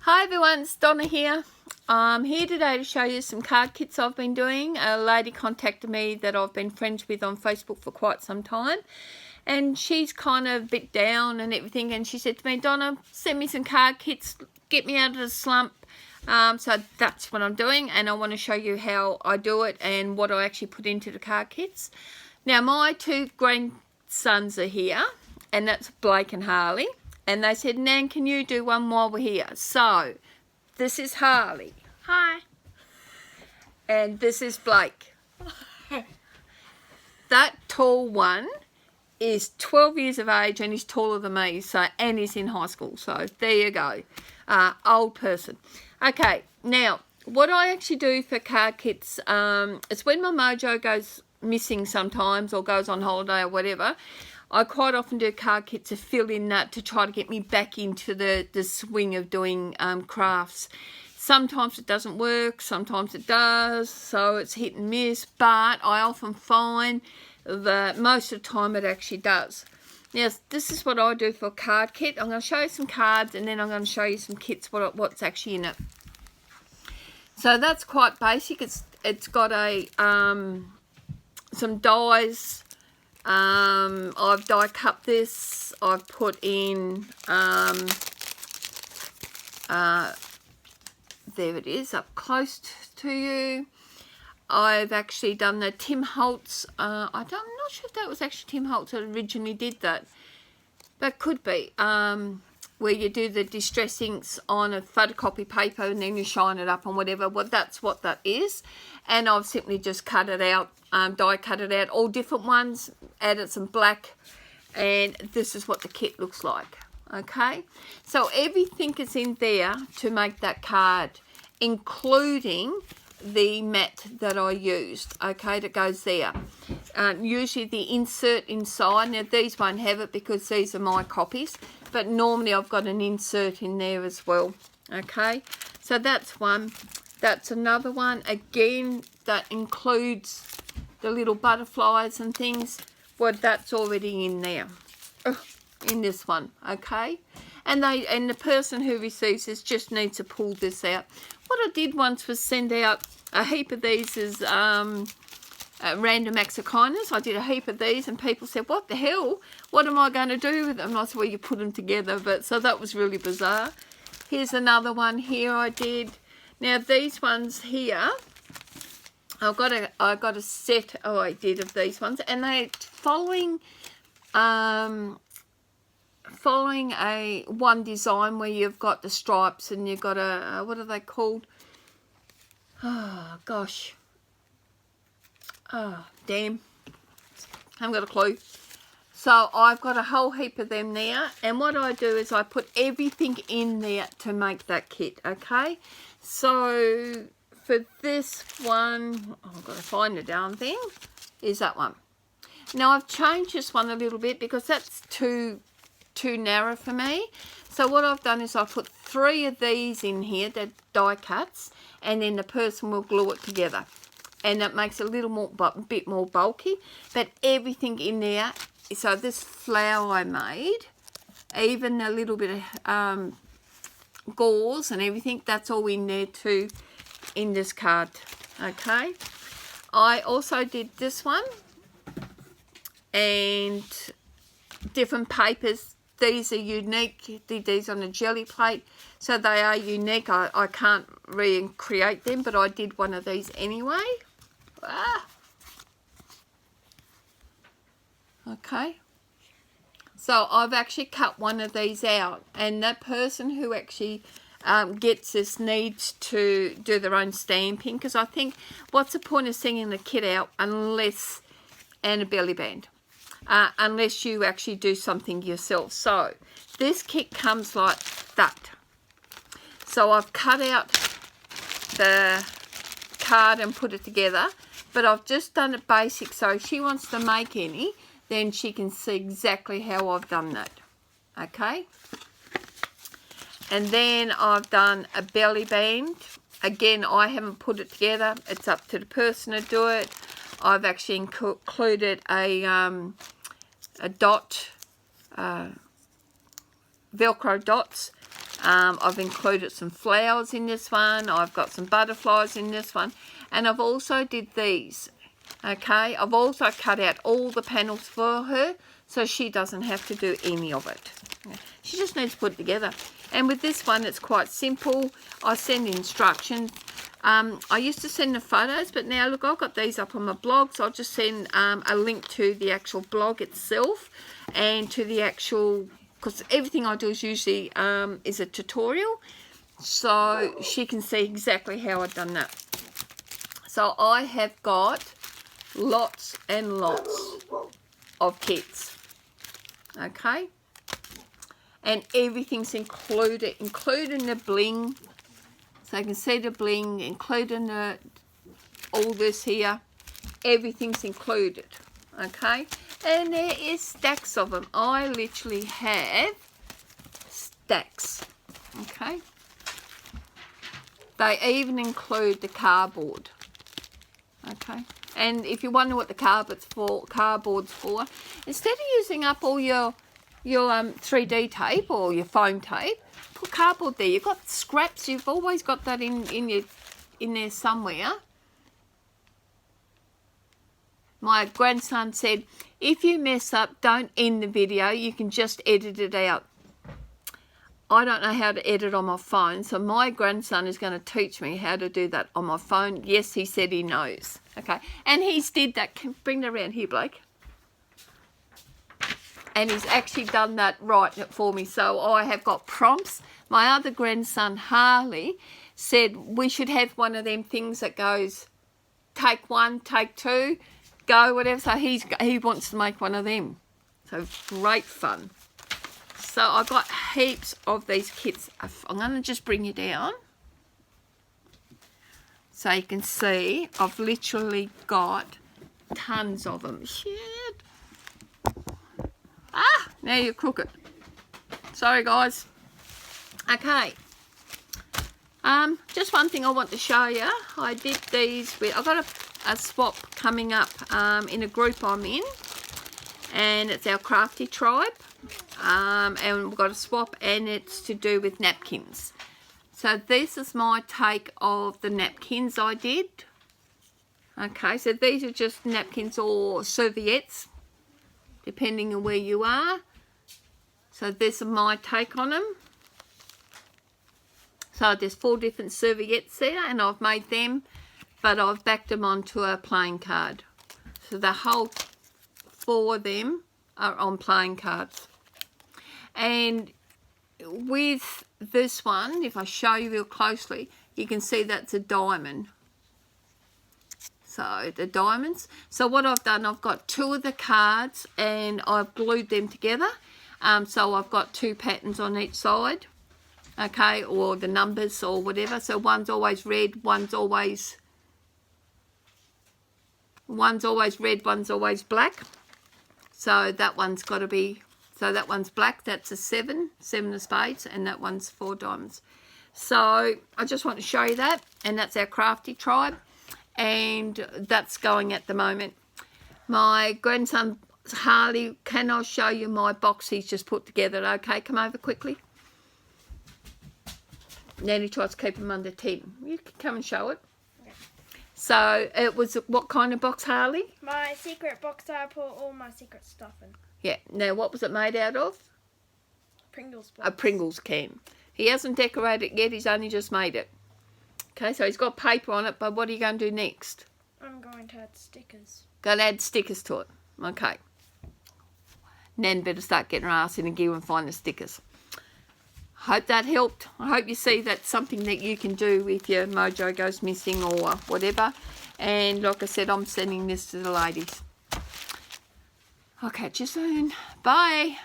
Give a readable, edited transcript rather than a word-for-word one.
Hi everyone, it's Donna here. I'm here today to show you some card kits I've been doing. A lady contacted me that I've been friends with on Facebook for quite some time, and she's kind of a bit down and everything, and she said to me, Donna, send me some card kits, get me out of the slump. So that's what I'm doing, and I want to show you how I do it and what I actually put into the card kits. Now my two grandsons are here, and that's Blake and Harley. And they said, Nan, can you do one while we're here? So, this is Harley. Hi. And this is Blake. That tall one is 12 years of age and he's taller than me. So, and he's in high school. So, there you go. Old person. Okay, now, what I actually do for card kits is when my mojo goes missing sometimes or goes on holiday or whatever, I quite often do card kits to fill in that to try to get me back into the swing of doing crafts. Sometimes it doesn't work, sometimes it does, so it's hit and miss, but I often find that most of the time it actually does. Now, this is what I do for a card kit. I'm going to show you some cards and then I'm going to show you some kits, what's actually in it. So that's quite basic. It's got a some dies. I've die cut this. I've put in there it is up close to you. I've actually done the Tim Holtz. I'm not sure if that was actually Tim Holtz that originally did that. That could be where you do the distress inks on a photocopy paper and then you shine it up on whatever. Well, that's what that is. And I've simply just cut it out, die cut it out, all different ones, added some black, and this is what the kit looks like. Okay, so everything is in there to make that card, including the mat that I used, okay, that goes there. Usually the insert inside, now these won't have it because these are my copies, but normally I've got an insert in there as well. Okay, so that's one. That's another one. Again, that includes the little butterflies and things. Well, that's already in there, in this one. Okay, and the person who receives this just needs to pull this out. What I did once was send out a heap of these as random acts of kindness. I did a heap of these and people said, what the hell? What am I going to do with them? And I said, well, you put them together. But so that was really bizarre. Here's another one here I did. Now these ones here, I got a set I did of these ones, and they following a one design where you've got the stripes and you've got a what are they called? Oh gosh. Oh damn. I haven't got a clue. So I've got a whole heap of them there, and what I do is I put everything in there to make that kit. Okay, so for this one, I've got to find the darn thing, is that one. Now I've changed this one a little bit because that's too narrow for me. So what I've done is I've put 3 of these in here, the die cuts, and then the person will glue it together, and that makes it a little more, bit more bulky. But everything in there. So this flower I made, even a little bit of gauze and everything, that's all in there too, in this card. Okay, I also did this one and different papers. These are unique. Did these on a jelly plate, so they are unique. I can't recreate them, but I did one of these anyway. Okay, so I've actually cut one of these out, and that person who actually gets this needs to do their own stamping, because I think what's the point of sending the kit out unless, and a belly band, unless you actually do something yourself. So this kit comes like that. So I've cut out the card and put it together, but I've just done it basic, so if she wants to make any, then she can see exactly how I've done that. Okay, and then I've done a belly band. Again, I haven't put it together, it's up to the person to do it. I've actually included a dot, Velcro dots I've included some flowers in this one. I've got some butterflies in this one. And I've also did these. Okay, I've also cut out all the panels for her, so she doesn't have to do any of it. She just needs to put it together. And with this one, it's quite simple. I send instructions. I used to send the photos, but now look, I've got these up on my blog, so I'll just send a link to the actual blog itself and to the actual, because everything I do is usually is a tutorial, so she can see exactly how I've done that. So I have got lots and lots of kits, okay, and everything's included, including the bling. So you can see the bling, including all this here. Everything's included, okay? And there is stacks of them. I literally have stacks, okay? They even include the cardboard, okay? And if you wonder what the cardboard's for, instead of using up all your 3D tape or your foam tape, put cardboard there. You've got scraps. You've always got that in there somewhere. My grandson said, if you mess up, don't end the video. You can just edit it out. I don't know how to edit on my phone, so my grandson is going to teach me how to do that on my phone. Yes, he said he knows. Okay, and he's did that. Bring that around here, Blake. And he's actually done that right for me. So I have got prompts. My other grandson, Harley, said we should have one of them things that goes, take one, take two, go, whatever. So he wants to make one of them. So great fun. So I've got heaps of these kits. I'm going to just bring you down so you can see I've literally got tons of them. Shit. Ah, now you're crooked. Sorry, guys. Okay. Just one thing I want to show you. I did these with, I've got a swap coming up in a group I'm in. And it's our crafty tribe. And we've got a swap and it's to do with napkins. So this is my take of the napkins I did. Okay, so these are just napkins or serviettes, depending on where you are. So this is my take on them. So there's 4 different serviettes there and I've made them, but I've backed them onto a playing card. So the whole 4 of them are on playing cards. And with this one, if I show you real closely, you can see that's a diamond. So the diamonds. So what I've done, I've got 2 of the cards and I've glued them together. So I've got 2 patterns on each side, okay, or the numbers or whatever. So one's always red, one's always red, one's always black. So that one's got to be, so that one's black, that's a 7 of spades, and that one's 4 diamonds. So I just want to show you that, and that's our crafty tribe. And that's going at the moment. My grandson Harley, can I show you my box he's just put together? Okay, come over quickly. Nanny tries to keep him under 10. You can come and show it. Okay. So it was what kind of box, Harley? My secret box that I put all my secret stuff in. Yeah. Now what was it made out of? Pringles box. A Pringles can. He hasn't decorated it yet, he's only just made it. Okay, so he's got paper on it, but what are you going to do next? I'm going to add stickers. Going to add stickers to it. Okay. Nan better start getting her ass in a gear and find the stickers. Hope that helped. I hope you see that's something that you can do if your mojo goes missing or whatever. And like I said, I'm sending this to the ladies. I'll catch you soon. Bye.